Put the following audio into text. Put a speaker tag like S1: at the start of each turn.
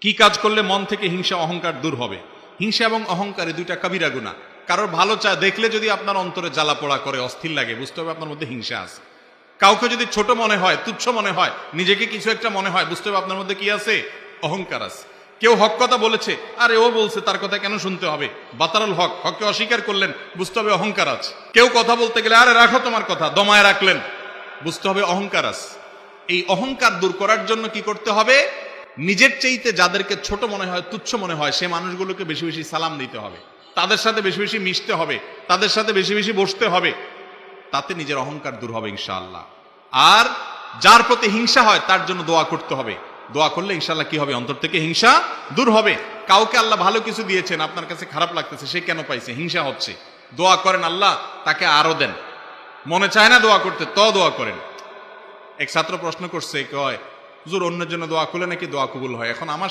S1: কি কাজ করলে মন থেকে হিংসা অহংকার দূর হবে? হিংসা এবং অহংকারে দুইটা কাবিরা গুনাহ। কারোর ভালো চা দেখলে যদি আপনার অন্তরে জ্বালা পোড়া করে, অস্থির লাগে, বুঝতে হবে আপনার মধ্যে হিংসা আছে। কাউকে যদি ছোট মনে হয়, তুচ্ছ মনে হয়, নিজেকে কিছু একটা মনে হয়, বুঝতে হবে আপনার মধ্যে কি আছে? অহংকার আছে। কেউ হক কথা বলেছে, আরে ও বলছে, তার কথা কেন শুনতে হবে? বাতারুল হক, হককে অস্বীকার করলেন, বুঝতে হবে অহংকার আছে। কেউ কথা বলতে গেলে, আরে রাখো তোমার কথা, দমায় রাখলেন, বুঝতে হবে অহংকার আছে। এই অহংকার দূর করার জন্য কি করতে হবে? নিজের চাইতে যাদেরকে ছোট মনে হয়, তুচ্ছ মনে হয়, সে মানুষগুলোকে বেশি বেশি সালাম দিতে হবে, তাদের সাথে বেশি বেশি মিশতে হবে, তাদের সাথে বেশি বেশি বসতে হবে। তাতে নিজের অহংকার দূর হবে ইনশাআল্লাহ। আর যার প্রতি হিংসা হয় তার জন্য দোয়া করতে হবে। দোয়া করলে ইনশাআল্লাহ কি হবে? অন্তর থেকে হিংসা দূর হবে। কাউকে আল্লাহ ভালো কিছু দিয়েছেন, আপনার কাছে খারাপ লাগতেছে, সে কেন পাইছে? হিংসা হচ্ছে। দোয়া করেন, আল্লাহ তাকে আরো দেন। মনে চায় না দোয়া করতে, তো দোয়া করেন। এক ছাত্র প্রশ্ন করছে, কয় হুজুর, অন্যের জন্য দোয়া করলে নাকি দোয়া কবুল হয়। এখন আমার